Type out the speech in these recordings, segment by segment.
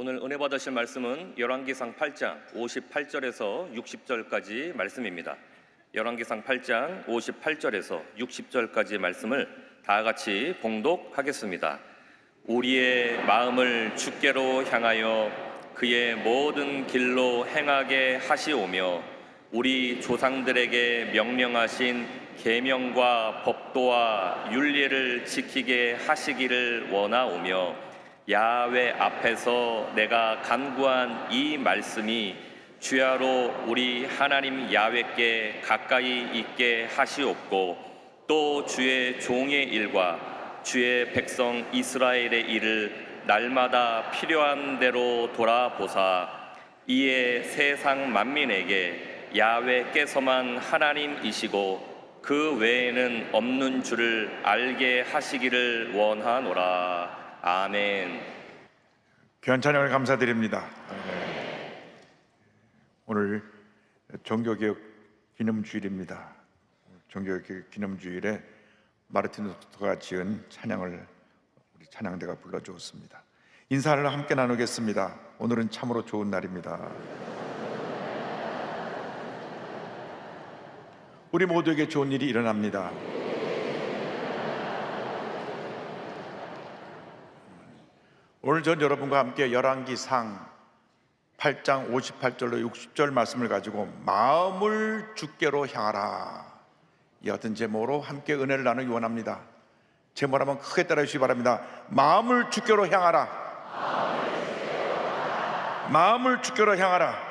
오늘 은혜 받으실 말씀은 열왕기상 8장 58절에서 60절까지 말씀입니다. 열왕기상 8장 58절에서 60절까지 말씀을 다 같이 봉독하겠습니다. 우리의 마음을 주께로 향하여 그의 모든 길로 행하게 하시오며 우리 조상들에게 명령하신 계명과 법도와 율례를 지키게 하시기를 원하오며 야훼 앞에서 내가 간구한 이 말씀이 주야로 우리 하나님 야훼께 가까이 있게 하시옵고 또 주의 종의 일과 주의 백성 이스라엘의 일을 날마다 필요한 대로 돌아보사 이에 세상 만민에게 야훼께서만 하나님이시고 그 외에는 없는 줄을 알게 하시기를 원하노라. 아멘. 귀한 찬양을 감사드립니다. 오늘 종교개혁 기념주일입니다. 종교개혁 기념주일에 마르틴 루터가 지은 찬양을 우리 찬양대가 불러주었습니다. 인사를 함께 나누겠습니다. 오늘은 참으로 좋은 날입니다. 우리 모두에게 좋은 일이 일어납니다. 오늘 전 여러분과 함께 열왕기상 8장 58절로 60절 말씀을 가지고 마음을 주께로 향하라, 이 같은 제목으로 함께 은혜를 나누기 원합니다. 제목을 한번 크게 따라 주시기 바랍니다. 마음을 주께로 향하라. 마음을 주께로 향하라.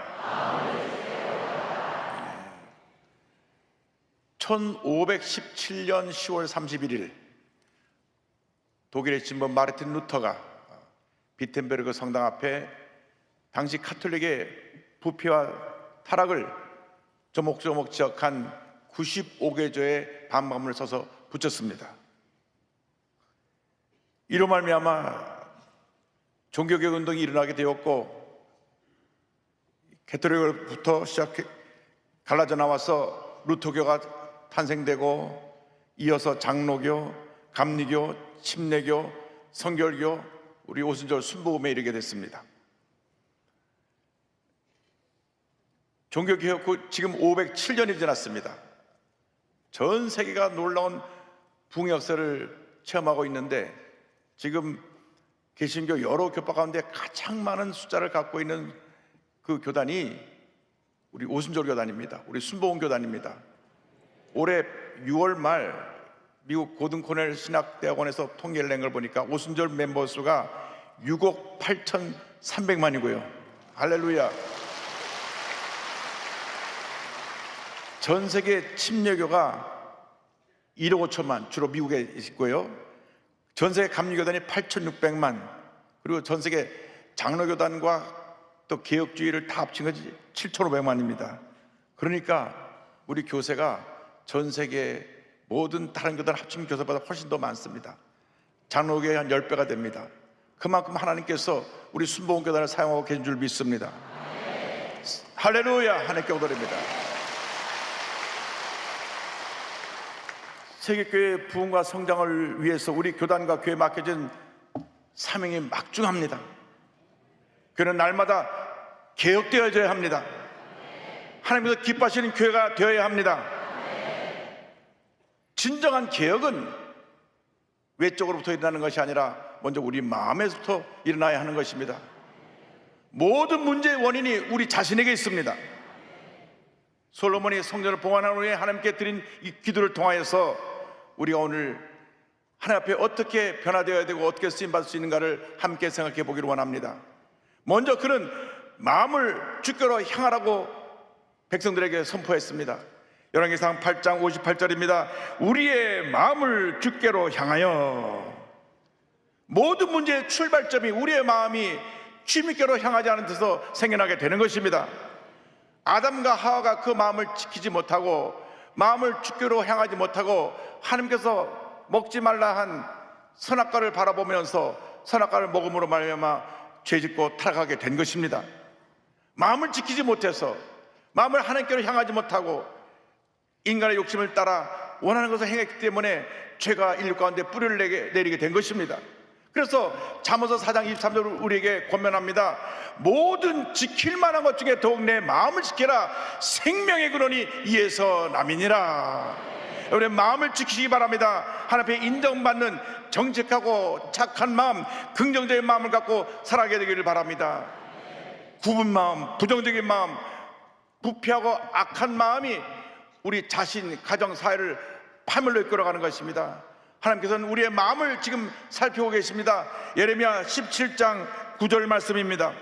1517년 10월 31일 독일의 신분 마르틴 루터가 비텐베르그 성당 앞에 당시 카톨릭의 부패와 타락을 조목조목 지적한 95개조의 반박문을 써서 붙였습니다. 이로 말미암아 종교개혁 운동이 일어나게 되었고, 가톨릭으로부터 시작해 갈라져 나와서 루터교가 탄생되고, 이어서 장로교, 감리교, 침례교, 성결교, 우리 오순절 순복음에 이르게 됐습니다. 종교개혁 후 지금 507년이 지났습니다. 전 세계가 놀라운 부흥 역사를 체험하고 있는데, 지금 개신교 여러 교파 가운데 가장 많은 숫자를 갖고 있는 그 교단이 우리 오순절 교단입니다. 우리 순복음 교단입니다. 올해 6월 말 미국 고든 코넬 신학대학원에서 통계를 낸 걸 보니까 오순절 멤버 수가 6억 8,300만이고요. 할렐루야. 전 세계 침례교가 1억 5천만, 주로 미국에 있고요. 전 세계 감리교단이 8,600만, 그리고 전 세계 장로교단과 또 개혁주의를 다 합친 것이 7,500만입니다. 그러니까 우리 교세가 전 세계 모든 다른 교단 합친 교사보다 훨씬 더 많습니다. 장로교의 한 10배가 됩니다. 그만큼 하나님께서 우리 순복음 교단을 사용하고 계신 줄 믿습니다. 할렐루야. 하나님께 오더립니다. 세계교회의 부흥과 성장을 위해서 우리 교단과 교회에 맡겨진 사명이 막중합니다. 교회는 날마다 개혁되어져야 합니다. 하나님께서 기뻐하시는 교회가 되어야 합니다. 진정한 개혁은 외적으로부터 일어나는 것이 아니라 먼저 우리 마음에서부터 일어나야 하는 것입니다. 모든 문제의 원인이 우리 자신에게 있습니다. 솔로몬이 성전을 봉헌한 후에 하나님께 드린 이 기도를 통하여서 우리가 오늘 하나님 앞에 어떻게 변화되어야 되고 어떻게 쓰임받을 수 있는가를 함께 생각해 보기를 원합니다. 먼저 그는 마음을 주께로 향하라고 백성들에게 선포했습니다. 열왕기상 8장 58절입니다. 우리의 마음을 주께로 향하여. 모든 문제의 출발점이 우리의 마음이 주님께로 향하지 않은 데서 생겨나게 되는 것입니다. 아담과 하와가 그 마음을 지키지 못하고 마음을 주께로 향하지 못하고 하나님께서 먹지 말라 한 선악과를 바라보면서 선악과를 먹음으로 말미암아 죄짓고 타락하게 된 것입니다. 마음을 지키지 못해서, 마음을 하나님께로 향하지 못하고 인간의 욕심을 따라 원하는 것을 행했기 때문에 죄가 인류 가운데 뿌리를 내리게 된 것입니다. 그래서 잠언서 4장 23절 우리에게 권면합니다. 모든 지킬 만한 것 중에 더욱 내 마음을 지켜라. 생명의 근원이 이에서 남이니라. 우리 마음을 지키시기 바랍니다. 하나님 앞에 인정받는 정직하고 착한 마음, 긍정적인 마음을 갖고 살아가게 되기를 바랍니다. 굽은 마음, 부정적인 마음, 부패하고 악한 마음이 우리 자신, 가정, 사회를 파멸로 이끌어가는 것입니다. 하나님께서는 우리의 마음을 지금 살피고 계십니다. 예레미야 17장 9절 말씀입니다.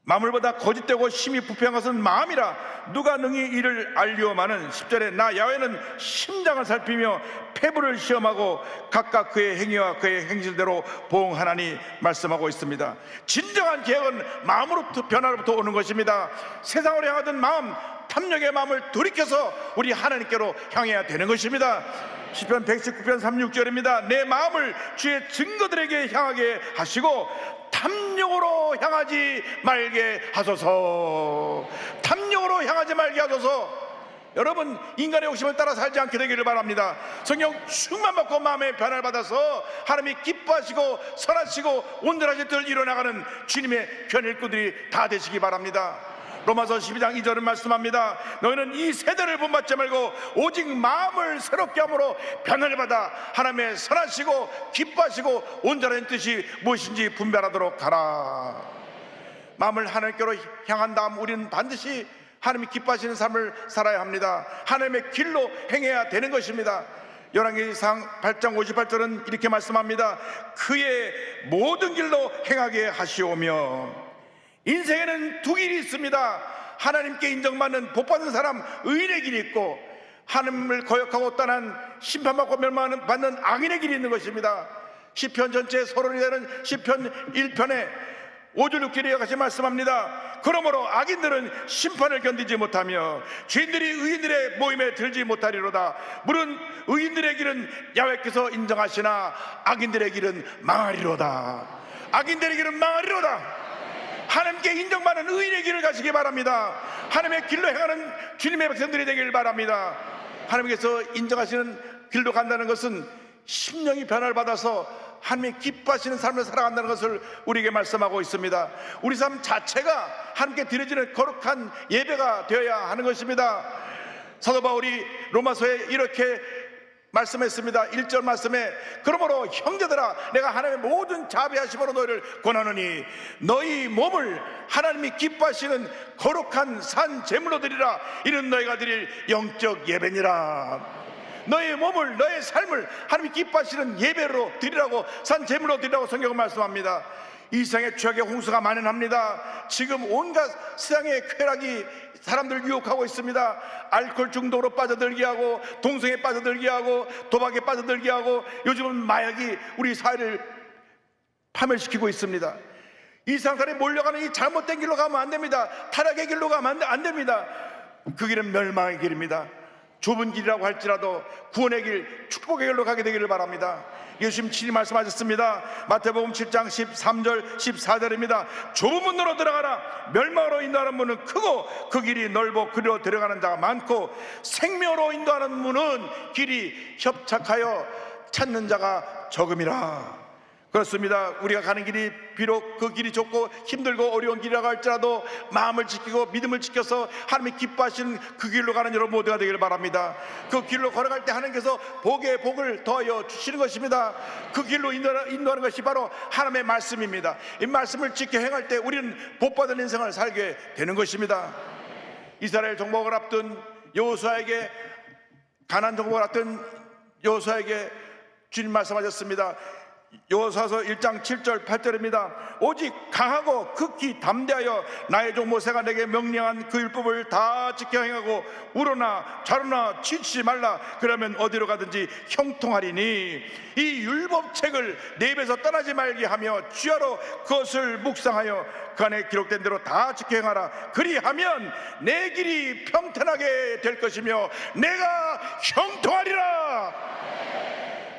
마물보다 거짓되고 심히 부패한 것은 마음이라 누가 능히 이를 알리오마는 10절에 나 야훼는 심장을 살피며 폐부를 시험하고 각각 그의 행위와 그의 행실대로 보응하나니 말씀하고 있습니다. 진정한 개혁은 마음으로부터 변화로부터 오는 것입니다. 세상으로 향하던 마음, 탐욕의 마음을 돌이켜서 우리 하나님께로 향해야 되는 것입니다. 시편 119편 36절입니다. 내 마음을 주의 증거들에게 향하게 하시고 탐욕으로 향하지 말게 하소서. 탐욕으로 향하지 말게 하소서. 여러분, 인간의 욕심을 따라 살지 않게 되기를 바랍니다. 성령 충만 받고 마음의 변화를 받아서 하나님이 기뻐하시고 선하시고 온전하신 뜻을 이뤄나가는 주님의 견일꾼들이 다 되시기 바랍니다. 로마서 12장 2절은 말씀합니다. 너희는 이 세대를 본받지 말고 오직 마음을 새롭게 함으로 변화를 받아 하나님의 선하시고 기뻐하시고 온전한 뜻이 무엇인지 분별하도록 하라. 마음을 하나님께로 향한 다음 우리는 반드시 하나님이 기뻐하시는 삶을 살아야 합니다. 하나님의 길로 행해야 되는 것입니다. 열왕기상 8장 58절은 이렇게 말씀합니다. 그의 모든 길로 행하게 하시오며. 인생에는 두 길이 있습니다. 하나님께 인정받는 복받은 사람 의인의 길이 있고, 하나님을 거역하고 떠난 심판받고 멸망받는 악인의 길이 있는 것입니다. 시편 전체의 서론이 되는 시편 1편에 5절 6절에 같이 말씀합니다. 그러므로 악인들은 심판을 견디지 못하며 죄인들이 의인들의 모임에 들지 못하리로다. 물은 의인들의 길은 야훼께서 인정하시나 악인들의 길은 망하리로다. 악인들의 길은 망하리로다. 하나님께 인정받는 의인의 길을 가시기 바랍니다. 하나님의 길로 행하는 주님의 백성들이 되길 바랍니다. 하나님께서 인정하시는 길로 간다는 것은 심령이 변화를 받아서 하나님이 기뻐하시는 삶을 살아간다는 것을 우리에게 말씀하고 있습니다. 우리 삶 자체가 하나님께 드려지는 거룩한 예배가 되어야 하는 것입니다. 사도 바울이 로마서에 이렇게 말씀했습니다. 1절 말씀에 그러므로 형제들아 내가 하나님의 모든 자비하심으로 너희를 권하노니 너희 몸을 하나님이 기뻐하시는 거룩한 산 제물로 드리라. 이는 너희가 드릴 영적 예배니라. 너의 몸을, 너의 삶을 하나님이 기뻐하시는 예배로 드리라고, 산 제물로 드리라고 성경은 말씀합니다. 이 세상에 죄악의 홍수가 만연합니다. 지금 온갖 세상의 쾌락이 사람들 유혹하고 있습니다. 알코올 중독으로 빠져들게 하고, 동성에 빠져들게 하고, 도박에 빠져들게 하고, 요즘은 마약이 우리 사회를 파멸시키고 있습니다. 이 상사에 몰려가는 이 잘못된 길로 가면 안 됩니다. 타락의 길로 가면 안 됩니다. 그 길은 멸망의 길입니다. 좁은 길이라고 할지라도 구원의 길, 축복의 길로 가게 되기를 바랍니다. 예수님 친히 말씀하셨습니다. 마태복음 7장 13절 14절입니다. 좁은 문으로 들어가라. 멸망으로 인도하는 문은 크고 그 길이 넓고 그리로 들어가는 자가 많고 생명으로 인도하는 문은 길이 협착하여 찾는 자가 적음이라. 그렇습니다. 우리가 가는 길이 비록 그 길이 좁고 힘들고 어려운 길이라고 할지라도 마음을 지키고 믿음을 지켜서 하나님이 기뻐하시는 그 길로 가는 여러분 모두가 되기를 바랍니다. 그 길로 걸어갈 때 하나님께서 복에 복을 더하여 주시는 것입니다. 그 길로 인도하는 것이 바로 하나님의 말씀입니다. 이 말씀을 지켜 행할 때 우리는 복받은 인생을 살게 되는 것입니다. 이스라엘 정복을 앞둔 여호수아에게, 가나안 정복을 앞둔 여호수아에게 주님 말씀하셨습니다. 여호수아서 1장 7절 8절입니다. 오직 강하고 극히 담대하여 나의 종 모세가 내게 명령한 그 율법을 다 지켜 행하고 우러나 좌로나 지치지 말라. 그러면 어디로 가든지 형통하리니 이 율법책을 내 입에서 떠나지 말게 하며 주야로 그것을 묵상하여 그 안에 기록된 대로 다 지켜 행하라. 그리하면 내 길이 평탄하게 될 것이며 내가 형통하리라.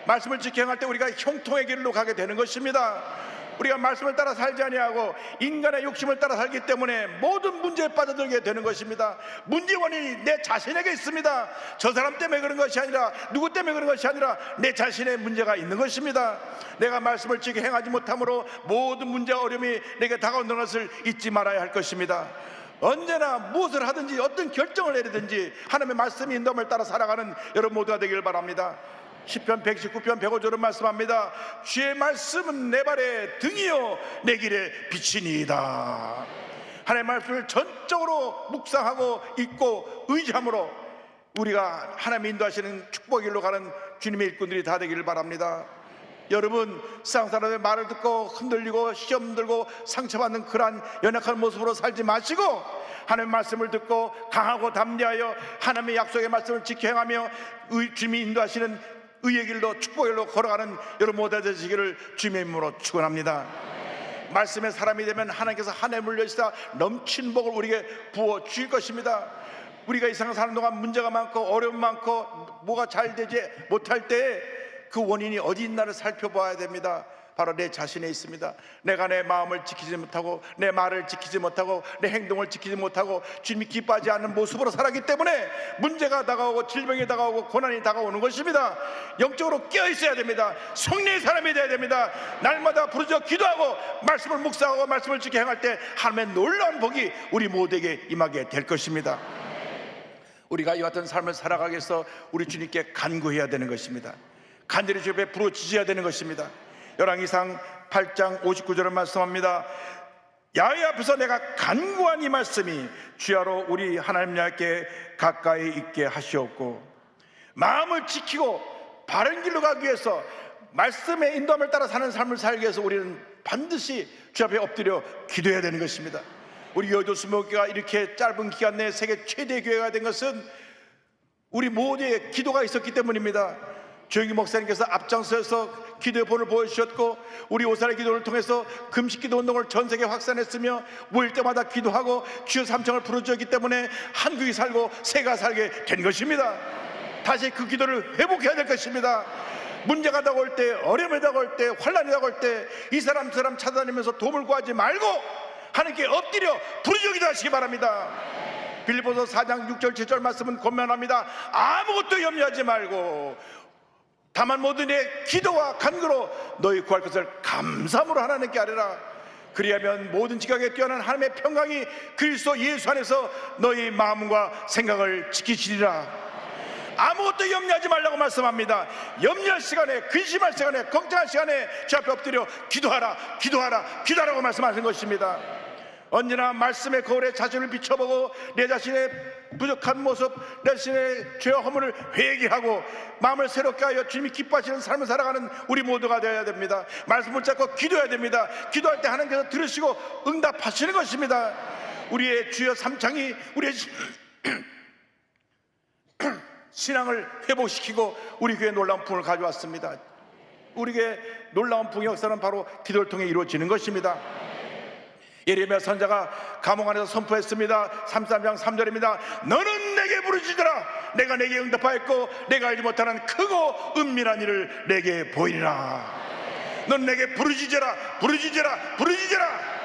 말씀을 지켜 행할 때 우리가 형통의 길로 가게 되는 것입니다. 우리가 말씀을 따라 살지 아니하고 인간의 욕심을 따라 살기 때문에 모든 문제에 빠져들게 되는 것입니다. 문제 원인이 내 자신에게 있습니다. 저 사람 때문에 그런 것이 아니라, 누구 때문에 그런 것이 아니라 내 자신의 문제가 있는 것입니다. 내가 말씀을 지켜 행하지 못함으로 모든 문제와 어려움이 내게 다가오는 것을 잊지 말아야 할 것입니다. 언제나 무엇을 하든지 어떤 결정을 내리든지 하나님의 말씀이 인도함을 따라 살아가는 여러분 모두가 되기를 바랍니다. 시편 119편 105절은 말씀합니다. 주의 말씀은 내 발의 등이요 내 길의 빛이니이다. 하나님의 말씀을 전적으로 묵상하고 읽고 의지함으로 우리가 하나님이 인도하시는 축복의 길로 가는 주님의 일꾼들이 다 되기를 바랍니다. 여러분, 세상 사람의 말을 듣고 흔들리고 시험 들고 상처받는 그러한 연약한 모습으로 살지 마시고 하나님의 말씀을 듣고 강하고 담대하여 하나님의 약속의 말씀을 지켜 행하며 주님이 인도하시는 의의 길로 축복의 길로 걸어가는 여러분 모두 되시기를 주님의 이름으로 축원합니다. 말씀의 사람이 되면 하나님께서 하늘에 물려주시다 넘친 복을 우리에게 부어 주실 것입니다. 우리가 이 세상 사는 동안 문제가 많고 어려움 많고 뭐가 잘 되지 못할 때 그 원인이 어디 있나를 살펴봐야 됩니다. 바로 내 자신에 있습니다. 내가 내 마음을 지키지 못하고 내 말을 지키지 못하고 내 행동을 지키지 못하고 주님이 기뻐하지 않는 모습으로 살았기 때문에 문제가 다가오고 질병이 다가오고 고난이 다가오는 것입니다. 영적으로 깨어있어야 됩니다. 성령의 사람이 되어야 됩니다. 날마다 부르짖어 기도하고 말씀을 묵상하고 말씀을 지켜 행할 때 하나님의 놀라운 복이 우리 모두에게 임하게 될 것입니다. 우리가 이 같은 삶을 살아가기 위해서 우리 주님께 간구해야 되는 것입니다. 간절히 주 옆에 부르짖어야 되는 것입니다. 열왕기상 8장 59절은 말씀합니다. 야훼 앞에서 내가 간구한 이 말씀이 주야로 우리 하나님 야께 가까이 있게 하시옵고, 마음을 지키고 바른 길로 가기 위해서 말씀의 인도함을 따라 사는 삶을 살기 위해서 우리는 반드시 주 앞에 엎드려 기도해야 되는 것입니다. 우리 여의도 수목교가 이렇게 짧은 기간 내에 세계 최대 교회가 된 것은 우리 모두의 기도가 있었기 때문입니다. 조영기 목사님께서 앞장서서 기도의 본을 보여주셨고, 우리 오사의 기도를 통해서 금식기도 운동을 전 세계에 확산했으며 모일 때마다 기도하고 주여 삼창을 부르짖었기 때문에 한국이 살고 세계가 살게 된 것입니다. 다시 그 기도를 회복해야 될 것입니다. 문제가 다가올 때, 어려움이 다가올 때, 환난이 다가올 때 이 사람 저 사람 찾아다니면서 도움을 구하지 말고 하나님께 엎드려 부르짖어 기도하시기 바랍니다. 빌립보서 4장 6절 7절 말씀은 권면합니다. 아무것도 염려하지 말고 다만 모든 의 기도와 간구로 너희 구할 것을 감사함으로 하나님께 아뢰라. 그리하면 모든 지각에 뛰어난 하나님의 평강이 그리스도 예수 안에서 너희 마음과 생각을 지키시리라. 아무것도 염려하지 말라고 말씀합니다. 염려할 시간에, 근심할 시간에, 걱정할 시간에 주 앞에 엎드려 기도하라, 기도하라, 기도하라고 말씀하신 것입니다. 언제나 말씀의 거울에 자신을 비춰보고 내 자신의 부족한 모습, 내 자신의 죄와 허물을 회개하고 마음을 새롭게 하여 주님이 기뻐하시는 삶을 살아가는 우리 모두가 되어야 됩니다. 말씀을 잡고 기도해야 됩니다. 기도할 때 하나님께서 들으시고 응답하시는 것입니다. 우리의 주여 삼창이 우리의 신앙을 회복시키고 우리 교회에 놀라운 풍을 가져왔습니다. 우리에게 놀라운 풍의 역사는 바로 기도를 통해 이루어지는 것입니다. 예레미야 선지자가 감옥 안에서 선포했습니다. 33장 3절입니다. 너는 내게 부르짖으라. 내가 내게 응답하였고 내가 알지 못하는 크고 은밀한 일을 내게 보이리라. 너는 내게 부르짖으라, 부르짖으라, 부르짖으라.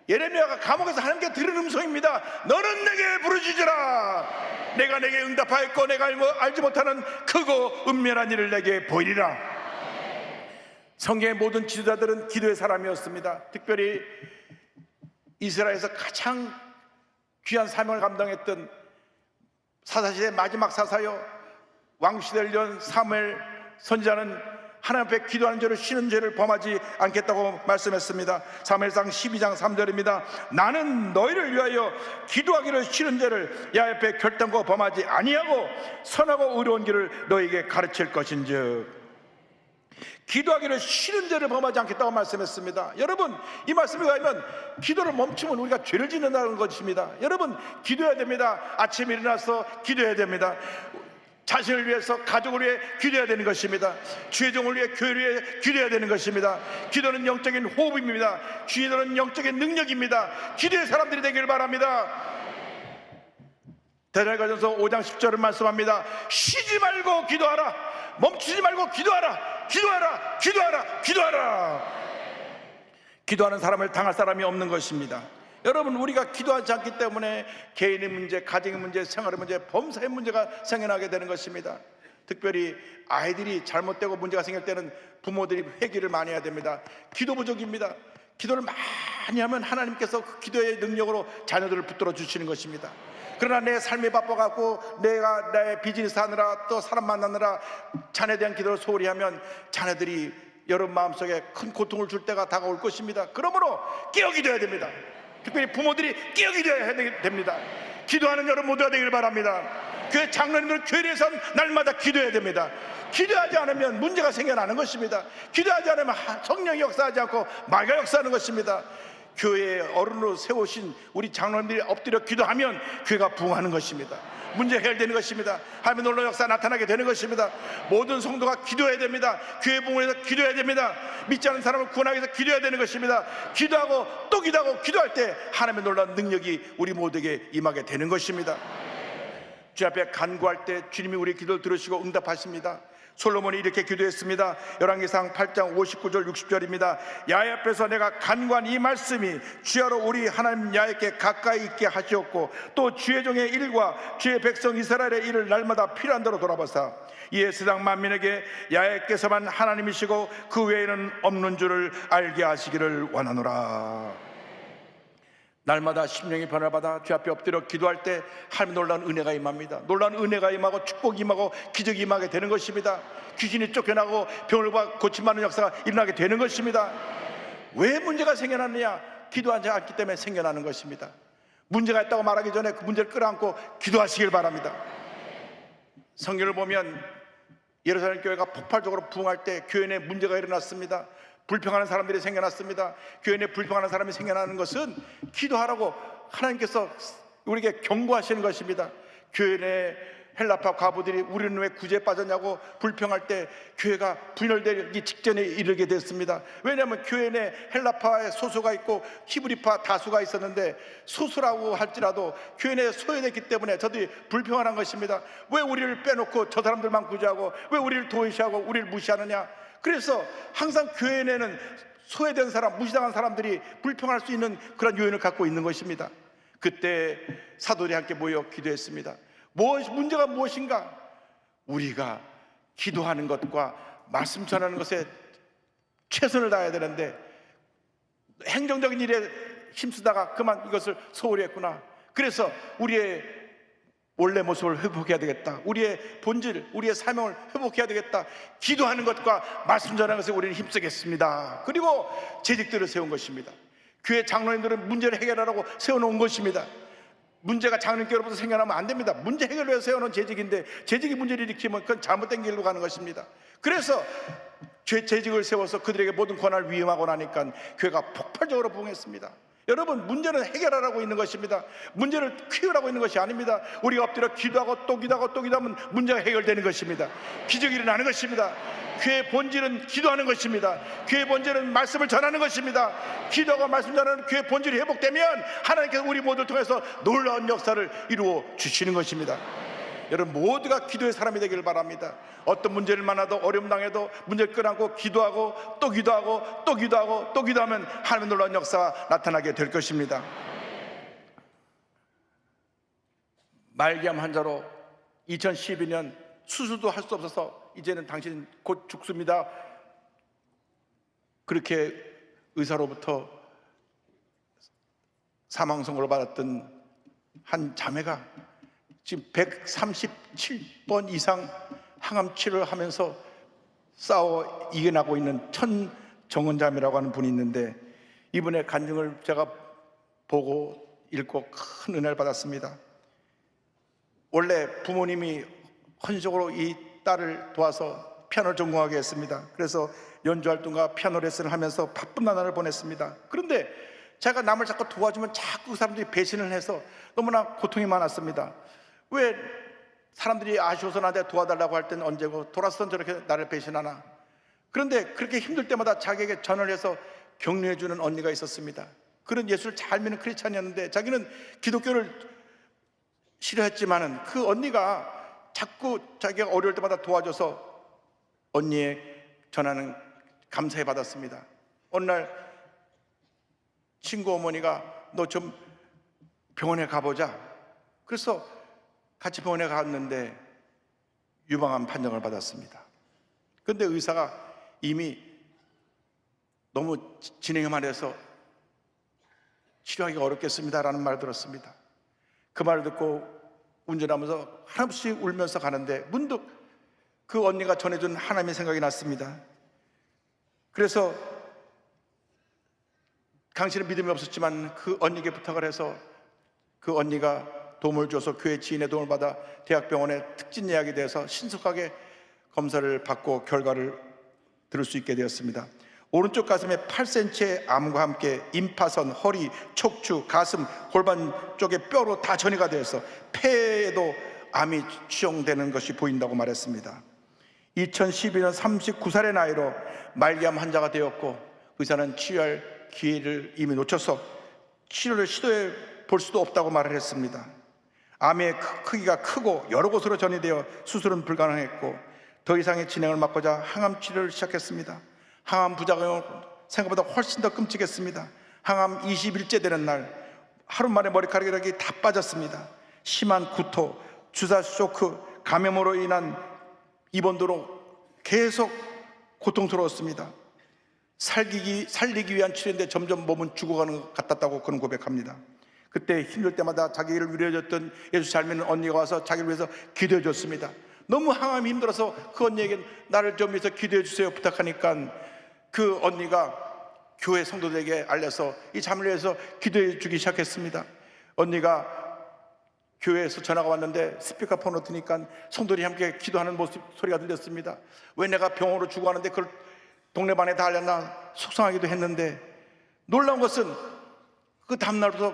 예레미야가 감옥에서 하나님께 들은 음성입니다. 너는 내게 부르짖으라. 내가 내게 응답하였고 내가 알지 못하는 크고 은밀한 일을 내게 보이리라. 성경의 모든 지도자들은 기도의 사람이었습니다. 특별히 이스라엘에서 가장 귀한 사명을 감당했던 사사시대의 마지막 사사요 왕시대를 연 사무엘 선지자는 하나님 앞에 기도하는 죄를 쉬는 죄를 범하지 않겠다고 말씀했습니다. 사무엘상 12장 3절입니다. 나는 너희를 위하여 기도하기를 쉬는 죄를 야훼 앞에 결단코 범하지 아니하고 선하고 의로운 길을 너희에게 가르칠 것인즉, 기도하기를 싫은 죄를 범하지 않겠다고 말씀했습니다. 여러분, 이 말씀에 의하면 기도를 멈추면 우리가 죄를 짓는다는 것입니다. 여러분, 기도해야 됩니다. 아침에 일어나서 기도해야 됩니다. 자신을 위해서, 가족을 위해 기도해야 되는 것입니다. 주의 종을 위해, 교회를 위해 기도해야 되는 것입니다. 기도는 영적인 호흡입니다. 기도는 영적인 능력입니다. 기도의 사람들이 되기를 바랍니다. 데살로니가전서 5장 10절을 말씀합니다. 쉬지 말고 기도하라. 멈추지 말고 기도하라. 기도하라, 기도하라, 기도하라. 기도하는 사람을 당할 사람이 없는 것입니다. 여러분, 우리가 기도하지 않기 때문에 개인의 문제, 가정의 문제, 생활의 문제, 범사의 문제가 생겨나게 되는 것입니다. 특별히 아이들이 잘못되고 문제가 생길 때는 부모들이 회개를 많이 해야 됩니다. 기도 부족입니다. 기도를 많이 하면 하나님께서 그 기도의 능력으로 자녀들을 붙들어 주시는 것입니다. 그러나 내 삶이 바빠갖고 내가 내 비즈니스 하느라 또 사람 만나느라 자녀에 대한 기도를 소홀히 하면 자녀들이 여러분 마음속에 큰 고통을 줄 때가 다가올 것입니다. 그러므로 깨어 기도해야 됩니다. 특별히 부모들이 깨어 기도해야 됩니다. 기도하는 여러분 모두가 되길 바랍니다. 교회 장로님들 교회에서 날마다 기도해야 됩니다. 기도하지 않으면 문제가 생겨나는 것입니다. 기도하지 않으면 성령이 역사하지 않고 마귀가 역사하는 것입니다. 교회에 어른으로 세우신 우리 장로님들이 엎드려 기도하면 교회가 부흥하는 것입니다. 문제 해결되는 것입니다. 하나님의 놀라운 역사 나타나게 되는 것입니다. 모든 성도가 기도해야 됩니다. 교회 부흥을 위해서 기도해야 됩니다. 믿지 않는 사람을 구원하기 위해서 기도해야 되는 것입니다. 기도하고 또 기도하고 기도할 때 하나님의 놀라운 능력이 우리 모두에게 임하게 되는 것입니다. 주님 앞에 간구할 때 주님이 우리 기도를 들으시고 응답하십니다. 솔로몬이 이렇게 기도했습니다. 열왕기상 8장 59절 60절입니다. 야훼 앞에서 내가 간구한 이 말씀이 주야로 우리 하나님 야훼께 가까이 있게 하시옵고 또 주의 종의 일과 주의 백성 이스라엘의 일을 날마다 필요한 대로 돌아보사 이에 세상 만민에게 야훼께서만 하나님이시고 그 외에는 없는 줄을 알게 하시기를 원하노라. 날마다 심령의 변화를 받아 주 앞에 엎드려 기도할 때 하나님의 놀라운 은혜가 임합니다. 놀라운 은혜가 임하고 축복이 임하고 기적이 임하게 되는 것입니다. 귀신이 쫓겨나고 병을 고침받는 역사가 일어나게 되는 것입니다. 왜 문제가 생겨났느냐? 기도하지 않기 때문에 생겨나는 것입니다. 문제가 있다고 말하기 전에 그 문제를 끌어안고 기도하시길 바랍니다. 성경을 보면 예루살렘 교회가 폭발적으로 부흥할 때 교회 내 문제가 일어났습니다. 불평하는 사람들이 생겨났습니다. 교회 내 불평하는 사람이 생겨나는 것은 기도하라고 하나님께서 우리에게 경고하시는 것입니다. 교회 내 헬라파 과부들이 우리는 왜 구제에 빠졌냐고 불평할 때 교회가 분열되기 직전에 이르게 됐습니다. 왜냐하면 교회 내 헬라파의 소수가 있고 히브리파 다수가 있었는데 소수라고 할지라도 교회 내에 소외됐기 때문에 저들이 불평하는 것입니다. 왜 우리를 빼놓고 저 사람들만 구제하고 왜 우리를 도외시하고 우리를 무시하느냐. 그래서 항상 교회 내는 소외된 사람, 무시당한 사람들이 불평할 수 있는 그런 요인을 갖고 있는 것입니다. 그때 사도들이 함께 모여 기도했습니다. 문제가 무엇인가? 우리가 기도하는 것과 말씀 전하는 것에 최선을 다해야 되는데 행정적인 일에 힘쓰다가 그만 이것을 소홀히 했구나. 그래서 우리의 원래 모습을 회복해야 되겠다. 우리의 본질, 우리의 사명을 회복해야 되겠다. 기도하는 것과 말씀 전하는 것에 우리는 힘쓰겠습니다. 그리고 재직들을 세운 것입니다. 교회 장로님들은 문제를 해결하라고 세워놓은 것입니다. 문제가 장로님께로부터 생겨나면 안 됩니다. 문제 해결을 위해서 세워놓은 재직인데 재직이 문제를 일으키면 그건 잘못된 길로 가는 것입니다. 그래서 재직을 세워서 그들에게 모든 권한을 위임하고 나니까 교회가 폭발적으로 부흥했습니다. 여러분, 문제는 해결하라고 있는 것입니다. 문제를 키우라고 있는 것이 아닙니다. 우리가 엎드려 기도하고 또 기도하고 또 기도하면 문제가 해결되는 것입니다. 기적이 일어나는 것입니다. 교회의 본질은 기도하는 것입니다. 교회의 본질은 말씀을 전하는 것입니다. 기도하고 말씀 전하는 교회의 본질이 회복되면 하나님께서 우리 모두를 통해서 놀라운 역사를 이루어 주시는 것입니다. 여러분 모두가 기도의 사람이 되기를 바랍니다. 어떤 문제를 만나도 어려움 당해도 문제를 끌어안고 기도하고 또 기도하고 또 기도하고 또 기도하면 하나님의 놀라운 역사가 나타나게 될 것입니다. 말기암 환자로 2012년 수술도 할 수 없어서 이제는 당신 곧 죽습니다. 그렇게 의사로부터 사망 선고를 받았던 한 자매가 지금 137번 이상 항암 치료를 하면서 싸워 이겨나고 있는 천정은자매라고 하는 분이 있는데 이분의 간증을 제가 보고 읽고 큰 은혜를 받았습니다. 원래 부모님이 헌신적으로 이 딸을 도와서 피아노를 전공하게 했습니다. 그래서 연주활동과 피아노 레슨을 하면서 바쁜 나날을 보냈습니다. 그런데 제가 남을 자꾸 도와주면 자꾸 그 사람들이 배신을 해서 너무나 고통이 많았습니다. 왜 사람들이 아쉬워서 나한테 도와달라고 할 때는 언제고 돌아서선 저렇게 나를 배신하나. 그런데 그렇게 힘들 때마다 자기에게 전화를 해서 격려해주는 언니가 있었습니다. 그런 예수를 잘 믿는 크리스찬이었는데 자기는 기독교를 싫어했지만은 그 언니가 자꾸 자기가 어려울 때마다 친구 어머니가 너 좀 병원에 가보자. 그래서 같이 병원에 갔는데 유방암 판정을 받았습니다. 그런데 의사가 이미 너무 진행이 많이 해서 치료하기가 어렵겠습니다라는 말을 들었습니다. 그 말을 듣고 운전하면서 한없이 울면서 가는데 문득 그 언니가 전해준 하나님의 생각이 났습니다. 그래서 당신은 믿음이 없었지만 그 언니에게 부탁을 해서 그 언니가 도움을 줘서 교회 지인의 도움을 받아 대학병원에 특진 예약이 돼서 신속하게 검사를 받고 결과를 들을 수 있게 되었습니다. 오른쪽 가슴에 8cm의 암과 함께 임파선, 허리, 척추, 가슴, 골반 쪽에 뼈로 다 전이가 되어서 폐에도 암이 추정되는 것이 보인다고 말했습니다. 2012년 39살의 나이로 말기암 환자가 되었고 의사는 치료할 기회를 이미 놓쳐서 치료를 시도해 볼 수도 없다고 말을 했습니다. 암의 크기가 크고 여러 곳으로 전이되어 수술은 불가능했고 더 이상의 진행을 막고자 항암 치료를 시작했습니다. 항암 부작용은 생각보다 훨씬 더 끔찍했습니다. 항암 20일째 되는 날 하루 만에 머리카락이 다 빠졌습니다. 심한 구토, 주사 쇼크, 감염으로 인한 입원도로 계속 고통스러웠습니다. 살리기 위한 치료인데 점점 몸은 죽어가는 것 같았다고 그는 고백합니다. 그때 힘들 때마다 자기를 위로해줬던 예수 잘 믿는 언니가 와서 자기를 위해서 기도해 줬습니다. 너무 항암이 힘들어서 그 언니에게 나를 좀 위해서 기도해 주세요 부탁하니까 그 언니가 교회 성도들에게 알려서 이 잠을 위해서 기도해 주기 시작했습니다. 언니가 교회에서 전화가 왔는데 스피커폰으로 드니까 성도들이 함께 기도하는 모습 소리가 들렸습니다. 왜 내가 병원으로 죽어가는데 그걸 동네반에 다 알렸나 속상하기도 했는데 놀라운 것은 그 다음날부터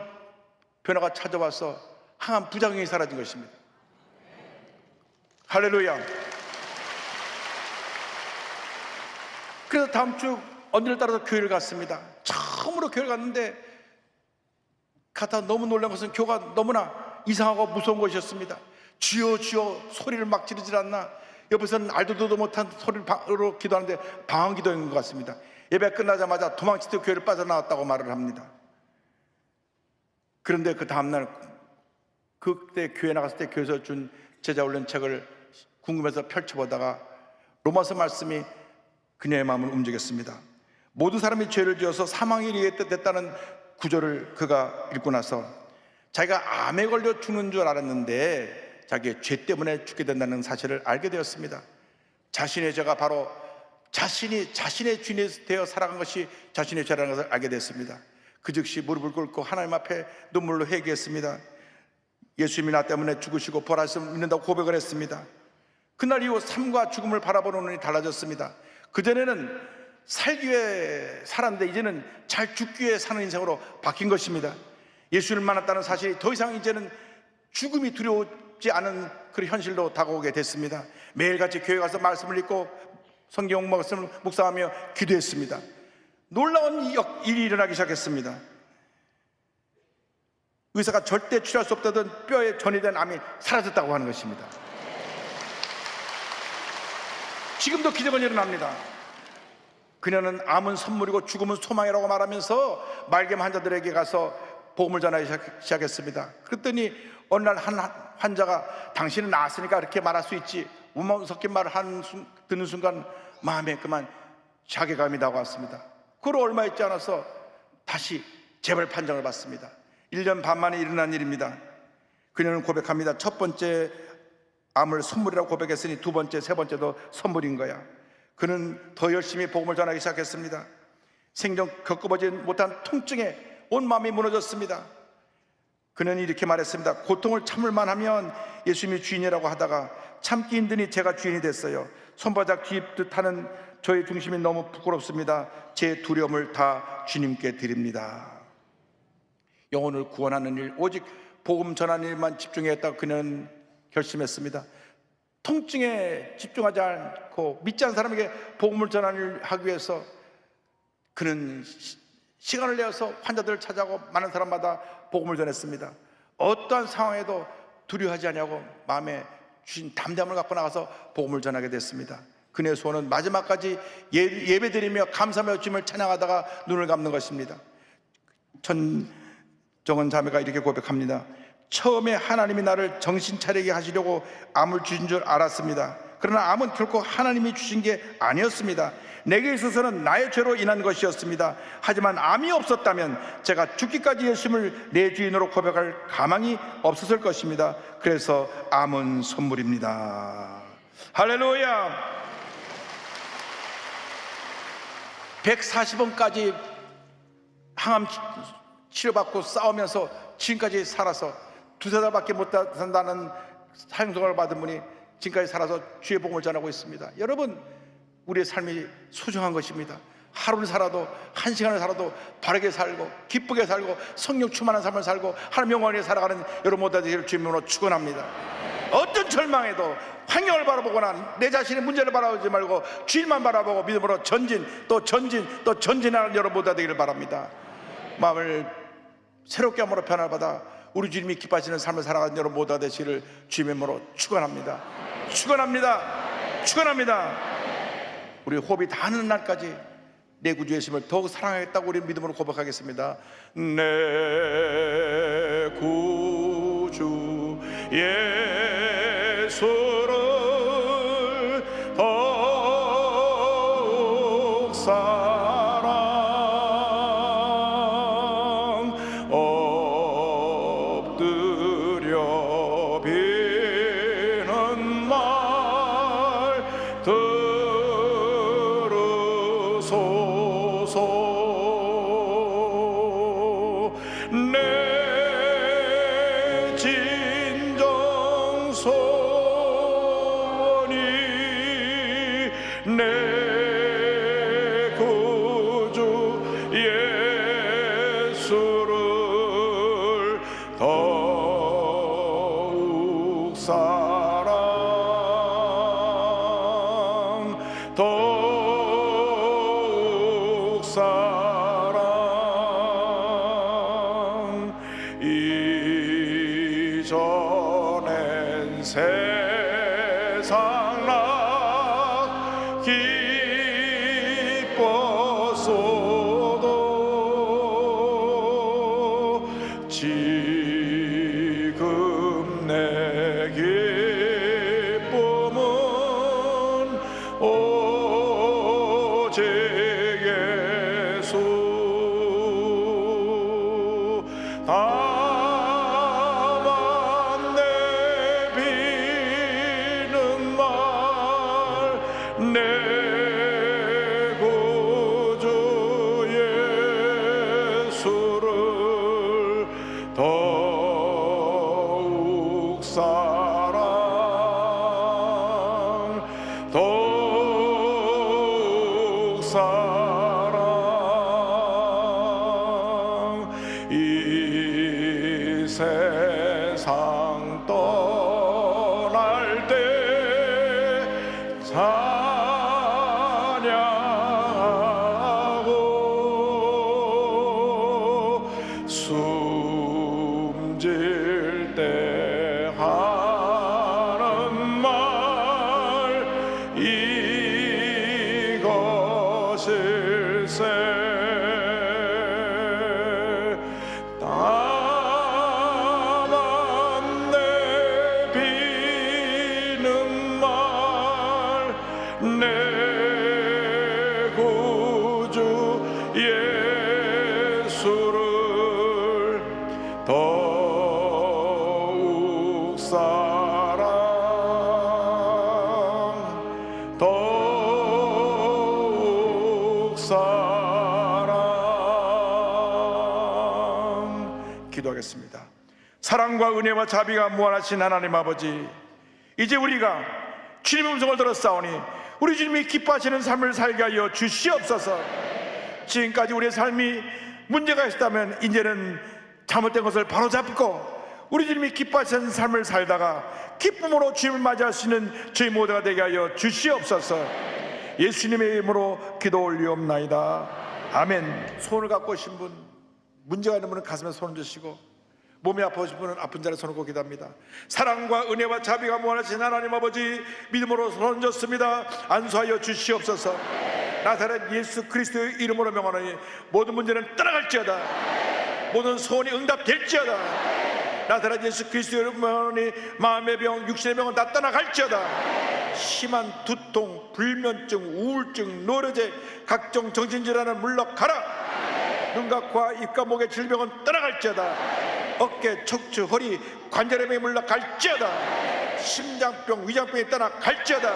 변화가 찾아와서 항암 부작용이 사라진 것입니다. 할렐루야. 그래서 다음 주 언니를 따라서 교회를 갔습니다. 처음으로 교회를 갔는데 갔다 너무 놀란 것은 교회가 너무나 이상하고 무서운 것이었습니다. 주여 주여 소리를 막 지르질 않나. 옆에서는 알도도 못한 소리로 기도하는데 방언 기도인 것 같습니다. 예배 끝나자마자 도망치듯 교회를 빠져나왔다고 말을 합니다. 그런데 그 다음날 그때 교회 나갔을 때 교회에서 준 제자훈련 책을 궁금해서 펼쳐보다가 로마서 말씀이 그녀의 마음을 움직였습니다. 모든 사람이 죄를 지어서 사망에 이르게 됐다는 구절을 그가 읽고 나서 자기가 암에 걸려 죽는 줄 알았는데 자기의 죄 때문에 죽게 된다는 사실을 알게 되었습니다. 자신의 죄가 바로 자신이 자신의 주인이 되어 살아간 것이 자신의 죄라는 것을 알게 됐습니다. 그 즉시 무릎을 꿇고 하나님 앞에 눈물로 회개했습니다. 예수님이 나 때문에 죽으시고 부활하심을 믿는다고 고백을 했습니다. 그날 이후 삶과 죽음을 바라보는 눈이 달라졌습니다. 그전에는 살기 위해 살았는데 이제는 잘 죽기 위해 사는 인생으로 바뀐 것입니다. 예수를 만났다는 사실이 더 이상 이제는 죽음이 두려우지 않은 그런 현실로 다가오게 됐습니다. 매일같이 교회 가서 말씀을 읽고 성경 말씀을 묵상하며 기도했습니다. 놀라운 일이 일어나기 시작했습니다. 의사가 절대 치료할 수 없다던 뼈에 전이된 암이 사라졌다고 하는 것입니다. 지금도 기적은 일어납니다. 그녀는 암은 선물이고 죽음은 소망이라고 말하면서 말기암 환자들에게 가서 복음을 전하기 시작했습니다. 그랬더니 어느 날 한 환자가 당신은 나았으니까 그렇게 말할 수 있지, 우마음 섞인 말을 듣는 순간 마음에 그만 자괴감이 다가왔습니다. 그로 얼마 있지 않아서 다시 재발 판정을 받습니다. 1년 반 만에 일어난 일입니다. 그녀는 고백합니다. 첫 번째 암을 선물이라고 고백했으니 두 번째, 세 번째도 선물인 거야. 그는 더 열심히 복음을 전하기 시작했습니다. 생전 겪어보지 못한 통증에 온 마음이 무너졌습니다. 그는 이렇게 말했습니다. 고통을 참을만 하면 예수님이 주인이라고 하다가 참기 힘드니 제가 주인이 됐어요. 손바닥 뒤집듯 하는 저의 중심이 너무 부끄럽습니다. 제 두려움을 다 주님께 드립니다. 영혼을 구원하는 일, 오직 복음 전하는 일만 집중했다고 그는 결심했습니다. 통증에 집중하지 않고 믿지 않는 사람에게 복음을 전하는 일을 하기 위해서 그는 시간을 내어서 환자들을 찾아가고 많은 사람마다 복음을 전했습니다. 어떠한 상황에도 두려워하지 않냐고 마음에 주신 담대함을 갖고 나가서 복음을 전하게 됐습니다. 그녀의 소원은 마지막까지 예배드리며 감사하며 주님을 찬양하다가 눈을 감는 것입니다. 천정은 자매가 이렇게 고백합니다. 처음에 하나님이 나를 정신 차리게 하시려고 암을 주신 줄 알았습니다. 그러나 암은 결코 하나님이 주신 게 아니었습니다. 내게 있어서는 나의 죄로 인한 것이었습니다. 하지만 암이 없었다면 제가 죽기까지 예수님을 내 주인으로 고백할 가망이 없었을 것입니다. 그래서 암은 선물입니다. 할렐루야. 140원까지 항암 치료받고 싸우면서 지금까지 살아서 두세 달밖에 못 산다는 사형선고를 받은 분이 지금까지 살아서 주의 복음을 전하고 있습니다. 여러분, 우리의 삶이 소중한 것입니다. 하루를 살아도, 한 시간을 살아도 바르게 살고 기쁘게 살고 성령 충만한 삶을 살고 하나님 영광 위에 살아가는 여러분 모두 되시길 주님으로 축원합니다. 어떤 절망에도 환경을 바라보거나 내 자신의 문제를 바라보지 말고 주님만 바라보고 믿음으로 전진 또 전진하는 여러분 모두 되기를 바랍니다. 마음을 새롭게 함으로 변화를 받아 우리 주님이 기뻐하시는 삶을 살아가는 여러분 모두 되시기를 주님의 이름으로 축원합니다. 축원합니다. 우리 호흡이 닿는 날까지 내 구주 예수님을 더욱 사랑하겠다고 우리 믿음으로 고백하겠습니다. 내 구주 예수를 더욱 사랑 엎드려 비는 말 들으소서. 내 진정 소원이 내 구주 예수를 더욱 사랑 더욱 사랑 이전엔 세상 나 기뻤어도 지금 내 기쁨은 오직 예수. 다만 내비는 말 내 구주 예수를 더욱 사랑 더욱 사랑 이 세상 떠날 때 찬양하고 숨질 때 하는 말 이것일세. 다만 내비는 말 내 구주 예수를 더욱 사랑 더욱 사랑. 기도하겠습니다. 사랑과 은혜와 자비가 무한하신 하나님 아버지, 이제 우리가 주님의 음성을 들었사오니 우리 주님이 기뻐하시는 삶을 살게 하여 주시옵소서. 지금까지 우리의 삶이 문제가 있었다면 이제는 잘못된 것을 바로잡고 우리 주님이 기뻐하시는 삶을 살다가 기쁨으로 주님을 맞이할 수 있는 저희 모두가 되게 하여 주시옵소서. 예수님의 이름으로 기도 올리옵나이다. 아멘. 손을 갖고 오신 분, 문제가 있는 분은 가슴에 손을 드시고 몸이 아프신 분은 아픈 자리에 손을 꽂고 기도합니다. 사랑과 은혜와 자비가 무한하신 하나님 아버지, 믿음으로 손 얹었습니다. 안수하여 주시옵소서. 나사렛 예수 그리스도의 이름으로 명하노니 모든 문제는 떠나갈지어다. 모든 소원이 응답될지어다. 나사렛 예수 그리스도의 이름으로 마음의 병, 육신의 병은 다 떠나갈지어다. 심한 두통, 불면증, 우울증, 노려제, 각종 정신질환은 물러가라. 눈과 코, 입과 목의 질병은 떠나갈지어다. 어깨, 척추, 허리, 관절의 병이 물러갈지어다. 심장병, 위장병이 떠나갈지어다.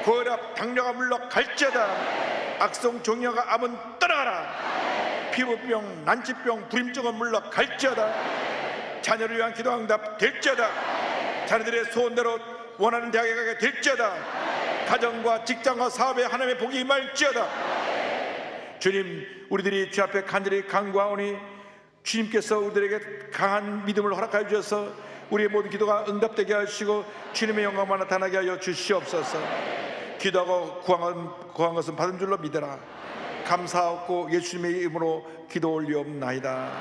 고혈압, 당뇨가 물러갈지어다. 악성 종양과 암은 떠나가라. 피부병, 난치병, 불임증은 물러갈지어다. 자녀를 위한 기도 응답될지어다. 자녀들의 소원대로 원하는 대학에 가게 될지어다. 가정과 직장과 사업에 하나님의 복이 임할지어다. 주님, 우리들이 주 앞에 간절히 간구하오니 주님께서 우리들에게 강한 믿음을 허락하여 주셔서 우리의 모든 기도가 응답되게 하시고 주님의 영광만 나타나게 하여 주시옵소서. 기도하고 구한 것은 받은 줄로 믿어라. 감사하고 예수님의 이름으로 기도 올리옵나이다.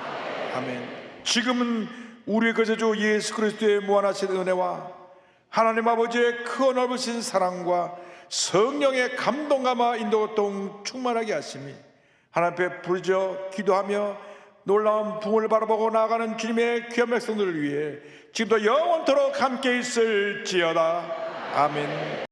아멘. 지금은 우리의 거저주 예수 그리스도의 무한하신 은혜와 하나님 아버지의 크고 넓으신 사랑과 성령의 감동감화 인도동 충만하게 하심이 하나님 앞에 부르짖어 기도하며 놀라운 부흥을 바라보고 나아가는 주님의 귀한 백성들을 위해 지금도 영원토록 함께 있을지어다. 아멘.